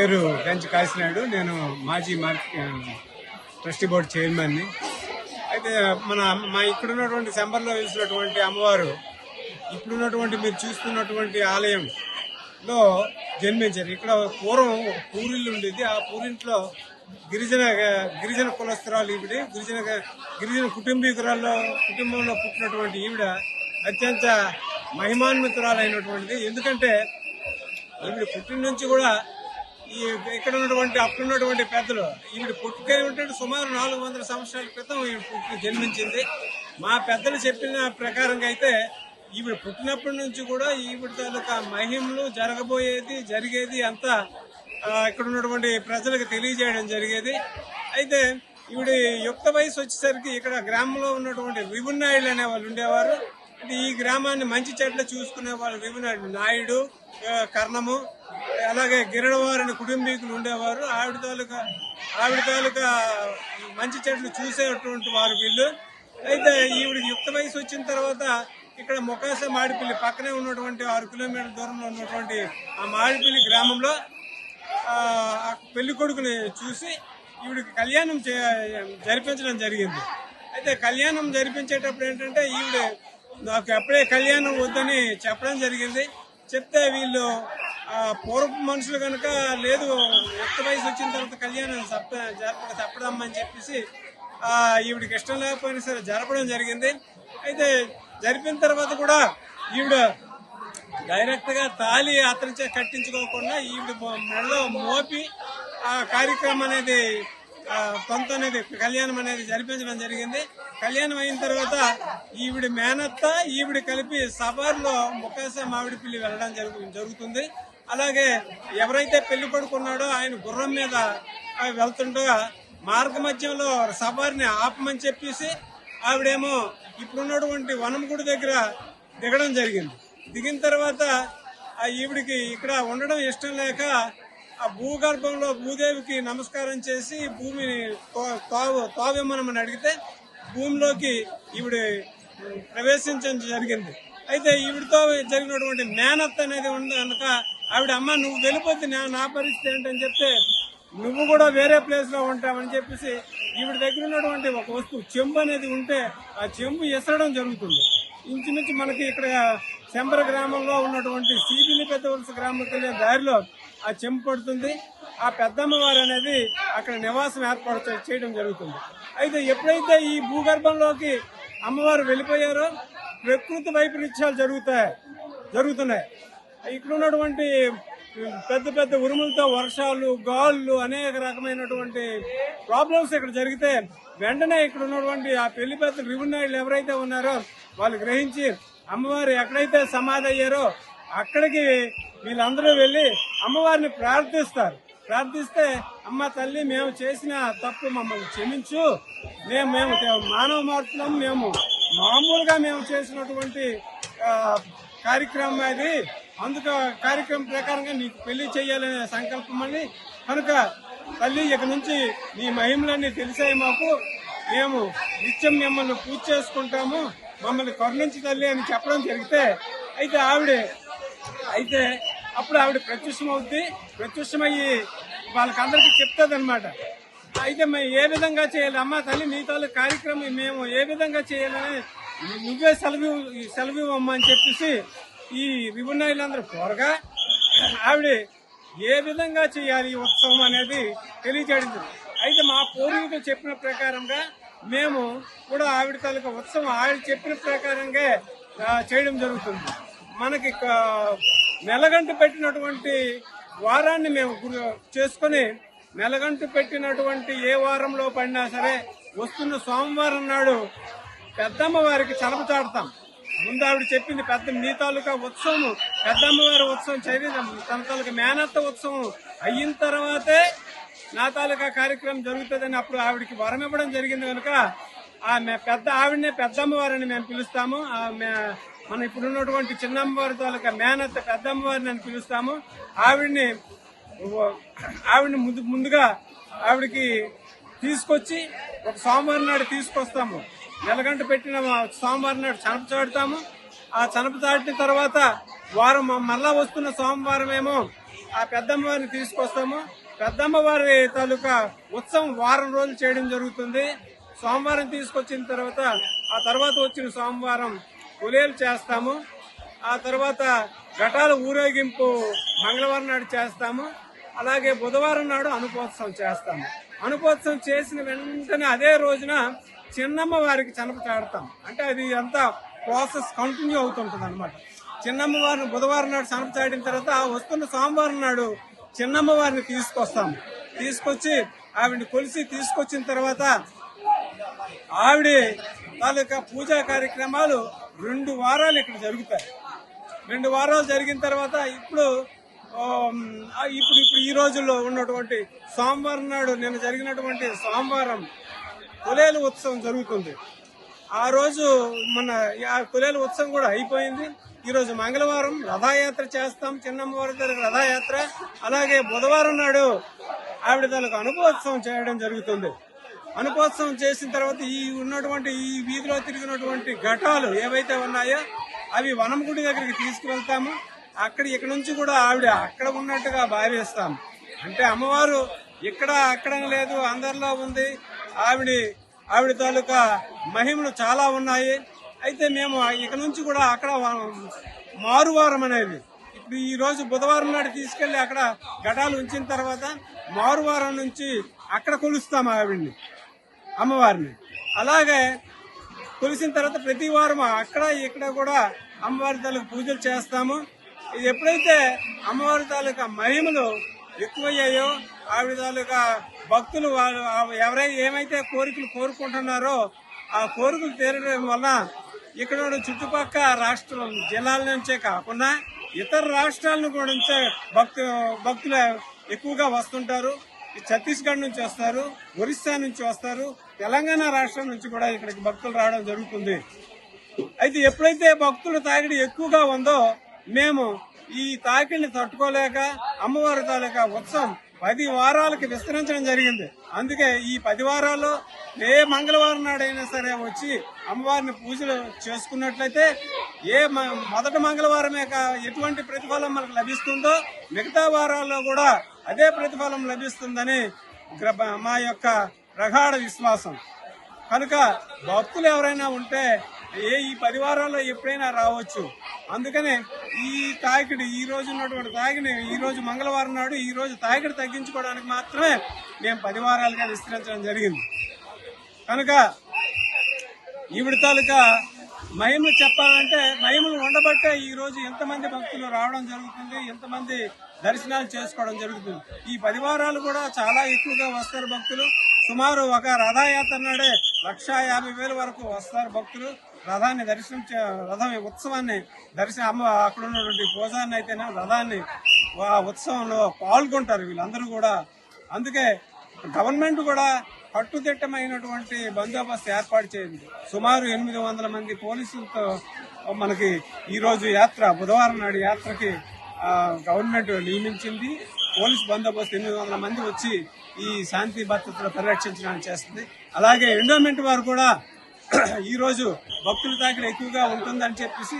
పేరు గంచి కాశీనాయుడు. నేను మాజీ ట్రస్టీ బోర్డు చైర్మన్ని. అయితే మా ఇక్కడున్నటువంటి శంబర్లో వెలిసినటువంటి అమ్మవారు ఇప్పుడున్నటువంటి మీరు చూస్తున్నటువంటి ఆలయంలో జన్మించారు. ఇక్కడ పూర్వం ఒక పూరిల్లు ఉండేది. ఆ పూరింట్లో గిరిజన కులస్తురాలు ఈవిడ. గిరిజన కుటుంబంలో పుట్టినటువంటి ఈవిడ అత్యంత మహిమాన్వితురాలైనటువంటిది. ఎందుకంటే ఈవిడ పుట్టిన నుంచి కూడా ఇక్కడ ఉన్నటువంటి అప్పుడున్నటువంటి పెద్దలు ఈవిడ పుట్టుకేమిటంటే సుమారు 400 సంవత్సరాల క్రితం ఈవిడ జన్మించింది. మా పెద్దలు చెప్పిన ప్రకారంగా అయితే ఈవిడ పుట్టినప్పటి నుంచి కూడా ఈవిడ తాలూకా మహిమలు జరిగేది అంతా ఇక్కడ ఉన్నటువంటి ప్రజలకు తెలియజేయడం జరిగేది. అయితే ఈవిడ యుక్త వయసు వచ్చేసరికి ఇక్కడ గ్రామంలో ఉన్నటువంటి రివునాయుడు అనే వాళ్ళు ఉండేవారు. ఈ గ్రామాన్ని మంచి చెట్లు చూసుకునే వాళ్ళు రివునాయుడు, నాయుడు, కర్ణము, అలాగే గిరణవారిని కుటుంబీకులు ఉండేవారు. ఆవిడ తాలూకా మంచి చెట్లు చూసేటువంటి వారు వీళ్ళు. అయితే ఈవిడ యుక్త వయసు వచ్చిన తర్వాత ఇక్కడ మొకాస మాడిపల్లి పక్కనే ఉన్నటువంటి 6 కిలోమీటర్ల దూరంలో ఉన్నటువంటి ఆ మాడిపల్లి గ్రామంలో పెళ్లి కొడుకుని చూసి ఈవిడికి కళ్యాణం జరిపించడం జరిగింది. అయితే కళ్యాణం జరిపించేటప్పుడు ఏంటంటే ఈవిడ నాకు ఎప్పుడే కళ్యాణం వద్దని చెప్పడం జరిగింది. చెప్తే వీళ్ళు పూర్వపు మనుషులు కనుక లేదు యుక్త వయసు వచ్చిన తర్వాత కళ్యాణం చెప్పడమ్మని చెప్పేసి ఈవిడికి ఇష్టం లేకపోయినా సరే జరపడం జరిగింది. అయితే జరిపిన తర్వాత కూడా ఈవిడ డైరెక్ట్ గా తాళి అతనిచే కట్టించుకోకుండా ఈవిడ మెడలో మోపి ఆ కార్యక్రమం అనేది కళ్యాణం అనేది జరిపించడం జరిగింది. కళ్యాణం అయిన తర్వాత ఈవిడ మేనత్త ఈవిడ కలిపి సభలో ముఖాస మామిడిపల్లి వెళ్ళడం జరుగుతుంది. అలాగే ఎవరైతే పెళ్లి కొడుకున్నాడో ఆయన గుర్రం మీద వెళ్తుండగా మార్గ మధ్యంలో సభారిని ఆపమని చెప్పేసి ఆవిడేమో ఇప్పుడున్నటువంటి వనంగుడి దగ్గర దిగడం జరిగింది. దిగిన తర్వాత ఈవిడికి ఇక్కడ ఉండడం ఇష్టం లేక ఆ భూగర్భంలో భూదేవికి నమస్కారం చేసి భూమిని తోవిమ్మనమని అడిగితే భూమిలోకి ఈవిడ ప్రవేశించడం జరిగింది. అయితే ఈవిడితో జరిగినటువంటి మేనత్ అనేది ఉంది కనుక ఆవిడ అమ్మ నువ్వు వెళ్ళిపోతే నా పరిస్థితి ఏంటని చెప్తే నువ్వు కూడా వేరే ప్లేస్ లో ఉంటావని చెప్పేసి ఈవిడ దగ్గర ఉన్నటువంటి ఒక వస్తువు చెంబు అనేది ఉంటే ఆ చెంబు ఎసరడం జరుగుతుంది. ఇంచుమించు మనకి ఇక్కడ శంబర గ్రామంలో ఉన్నటువంటి సీబిలి పెద్ద వలస గ్రామంకి వెళ్ళే దారిలో ఆ చెంబు పడుతుంది. ఆ పెద్దమ్మవారు అనేది అక్కడ నివాసం ఏర్పాటు చేయడం జరుగుతుంది. అయితే ఎప్పుడైతే ఈ భూగర్భంలోకి అమ్మవారు వెళ్ళిపోయారో ప్రకృతి వైపరీత్యాలు జరుగుతున్నాయి. ఇక్కడ ఉన్నటువంటి పెద్ద ఉరుములతో వర్షాలు, గాలులు, అనేక రకమైనటువంటి ప్రాబ్లమ్స్ ఇక్కడ జరిగితే వెంటనే ఇక్కడ ఉన్నటువంటి ఆ పెళ్లి పెద్ద రివునాయుడులు ఎవరైతే ఉన్నారో వాళ్ళు గ్రహించి అమ్మవారు ఎక్కడైతే సమాధి అయ్యారో అక్కడికి వీళ్ళందరూ వెళ్లి అమ్మవారిని ప్రార్థిస్తే అమ్మ తల్లి మేము చేసిన తప్పు మమ్మల్ని క్షమించు, మేము మానవ మార్పులం, మేము మామూలుగా మేము చేసినటువంటి కార్యక్రమం అది, అందుకు కార్యక్రమం ప్రకారంగా నీకు పెళ్లి చేయాలనే సంకల్పం అని కనుక తల్లి ఇక నుంచి నీ మహిమలన్నీ తెలిసాయి మాకు, మేము నిత్యం మిమ్మల్ని పూజ చేసుకుంటాము, మమ్మల్ని కరుణించి తల్లి అని చెప్పడం జరిగితే అయితే అప్పుడు ఆవిడ ప్రత్యక్షమయ్యి వాళ్ళకందరికీ చెప్తుంది అనమాట. అయితే మేము ఏ విధంగా చేయాలి అమ్మ తల్లి నీ తాలూకు కార్యక్రమం మేము ఏ విధంగా చేయాలని నువ్వే సెలవు ఇవ్వమ్మా అని చెప్పేసి ఈ రివునాయులందరూ కోరగా ఆవిడ ఏ విధంగా చేయాలి ఈ ఉత్సవం అనేది తెలియజేయడం. అయితే మా పూర్వీకులు చెప్పిన ప్రకారంగా మేము కూడా ఆవిడ తాలూకా ఉత్సవం ఆవిడ చెప్పిన ప్రకారంగా చేయడం జరుగుతుంది. మనకి నెలగంట పెట్టినటువంటి వారాన్ని మేము చేసుకుని నెలగంట పెట్టినటువంటి ఏ వారంలో పడినా సరే వస్తున్న సోమవారం నాడు పెద్దమ్మవారికి చలప చాడతాం. ముందు ఆవిడ చెప్పింది నీ తాలూకా ఉత్సవం పెద్దమ్మవారి ఉత్సవం తన తాలూకా మేనత్త ఉత్సవం అయిన తర్వాతే నా తాలూకా కార్యక్రమం జరుగుతుందని అప్పుడు ఆవిడకి వరం ఇవ్వడం జరిగింది కనుక ఆవిడనే పెద్దమ్మవారిని మేము పిలుస్తాము. మనం ఇప్పుడు ఉన్నటువంటి చిన్నమ్మవారి తాలూకా మేనత్త పెద్దమ్మవారిని అని పిలుస్తాము. ఆవిడ్ని ముందుగా ఆవిడకి తీసుకొచ్చి ఒక సోమవారం నాడు తీసుకొస్తాము. నెలగంట పెట్టిన సోమవారం నాడు చనప చాడుతాము. ఆ చనప చాటిన తర్వాత వారం మళ్ళా వస్తున్న సోమవారం ఏమో ఆ పెద్దమ్మ వారిని తీసుకొస్తాము. పెద్దమ్మ వారి తాలూకా ఉత్సవం వారం రోజులు చేయడం జరుగుతుంది. సోమవారం తీసుకొచ్చిన తర్వాత ఆ తర్వాత వచ్చిన సోమవారం కొలేలు చేస్తాము. ఆ తర్వాత ఘటాల ఊరేగింపు మంగళవారం నాడు చేస్తాము. అలాగే బుధవారం నాడు అనుపోత్సవం చేస్తాము. అనుపోత్సవం చేసిన వెంటనే అదే రోజున చిన్నమ్మ వారికి చనప చాడతాం. అంటే అది అంతా ప్రాసెస్ కంటిన్యూ అవుతుంటుంది అనమాట. చిన్నమ్మ వారిని బుధవారం నాడు చనప చాడిన తర్వాత వస్తున్న సోమవారం నాడు చిన్నమ్మ వారిని తీసుకొస్తాము. తీసుకొచ్చి ఆవిడని కొలిసి తీసుకొచ్చిన తర్వాత ఆవిడ తాలూకా పూజా కార్యక్రమాలు 2 వారాలు ఇక్కడ జరుగుతాయి. 2 వారాలు జరిగిన తర్వాత ఇప్పుడు ఈ రోజుల్లో ఉన్నటువంటి సోమవారం నాడు నిన్న జరిగినటువంటి సోమవారం కొలేలు ఉత్సవం జరుగుతుంది. ఆ రోజు మన కొలేలు ఉత్సవం కూడా అయిపోయింది. ఈరోజు మంగళవారం రథయాత్ర చేస్తాం. చిన్నమ్మవారి దగ్గర రథయాత్ర. అలాగే బుధవారం నాడు ఆవిడ తాలూకు అనుపోత్సవం చేయడం జరుగుతుంది. అనుపోత్సవం చేసిన తర్వాత ఈ వీధిలో తిరిగినటువంటి ఘటాలు ఏవైతే ఉన్నాయో అవి వనంగుడి దగ్గరికి తీసుకువెళ్తాము. ఇక్కడ నుంచి కూడా ఆవిడ అక్కడ ఉన్నట్టుగా భావిస్తాం. అంటే అమ్మవారు అక్కడ లేదు, అందరిలో ఉంది. ఆవిడ తాలూకా మహిమలు చాలా ఉన్నాయి. అయితే మేము ఇక నుంచి కూడా అక్కడ మారువారం అనేది ఇప్పుడు ఈ రోజు బుధవారం నాడు తీసుకెళ్లి అక్కడ ఘటాలు ఉంచిన తర్వాత మారువారం నుంచి అక్కడ కొలుస్తాము ఆవిడ్ని, అమ్మవారిని. అలాగే కొలిసిన తర్వాత ప్రతి వారం అక్కడ ఇక్కడ కూడా అమ్మవారి తాలూకు పూజలు చేస్తాము. ఇది ఎప్పుడైతే అమ్మవారి తాలూకా మహిమలు ఎక్కువయ్యాయో ఆవిడ తాలూకా భక్తులు ఏమైతే కోరికలు కోరుకుంటున్నారో ఆ కోరికలు తీరడం వల్ల ఇక్కడ చుట్టుపక్కల రాష్ట్రం జిల్లాల నుంచే కాకుండా ఇతర రాష్ట్రాలను కూడా భక్తులు ఎక్కువగా వస్తుంటారు. ఛత్తీస్గఢ్ నుంచి వస్తారు, ఒరిస్సా నుంచి వస్తారు, తెలంగాణ రాష్ట్రం నుంచి కూడా ఇక్కడికి భక్తులు రావడం జరుగుతుంది. అయితే ఎప్పుడైతే భక్తుల తాకిడి ఎక్కువగా ఉందో మేము ఈ తాకిడిని తట్టుకోలేక అమ్మవారి తాలూకా ఉత్సవం 10 వారాలకి విస్తరించడం జరిగింది. అందుకే ఈ 10 వారాల్లో ఏ మంగళవారం నాడైనా సరే వచ్చి అమ్మవారిని పూజలు చేసుకున్నట్లయితే మొదటి మంగళవారమే ఎటువంటి ప్రతిఫలం మనకు లభిస్తుందో మిగతా వారాల్లో కూడా అదే ప్రతిఫలం లభిస్తుందని మా యొక్క ప్రగాఢ విశ్వాసం. కనుక భక్తులు ఎవరైనా ఉంటే ఈ 10 వారాల్లో ఎప్పుడైనా రావచ్చు. అందుకనే ఈ తాకిడి ఈ రోజు ఉన్నటువంటి తాకిడి ఈ రోజు మంగళవారం నాడు ఈ రోజు తాకిడి తగ్గించుకోవడానికి మాత్రమే మేము 10 వారాలుగా విస్తరించడం జరిగింది. కనుక ఈవిడ తాలూకా మహిమలు చెప్పాలంటే మహిమలు ఉండబట్టే ఈ రోజు ఎంతమంది భక్తులు రావడం జరుగుతుంది, ఎంతమంది దర్శనాలు చేసుకోవడం జరుగుతుంది. ఈ 10 వారాలు కూడా చాలా ఎక్కువగా వస్తారు భక్తులు. సుమారు ఒక రథయాత్ర నాడే 1,50,000 వరకు వస్తారు భక్తులు. రథం ఉత్సవాన్ని అక్కడ ఉన్నటువంటి పూజాన్ని అయితేనే రథాన్ని ఉత్సవంలో పాల్గొంటారు వీళ్ళందరూ కూడా. అందుకే గవర్నమెంట్ కూడా కట్టుదిట్టమైనటువంటి బందోబస్తు ఏర్పాటు చేయండి. సుమారు 800 మంది పోలీసులతో మనకి ఈ రోజు బుధవారం నాడు యాత్రకి గవర్నమెంట్ నియమించింది. పోలీసు బందోబస్తు 800 మంది వచ్చి ఈ శాంతి భద్రతలు పరిరక్షించడానికి చేస్తుంది. అలాగే ఎండోమెంట్ వారు కూడా ఈ రోజు భక్తుల తాకిడి ఎక్కువగా ఉంటుందని చెప్పేసి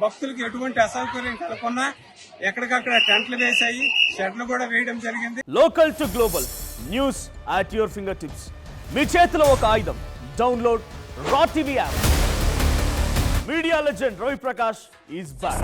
భక్తులకు ఎటువంటి అసౌకర్యం కలగకుండా ఎక్కడికక్కడ టెంట్లు వేసాయి, షెడ్లు కూడా వేయడం జరిగింది. Local to global news at your finger tips. మీ చేతిలో ఒక ఆయుధం. Download R TV app. Media legend Ravi Prakash is back.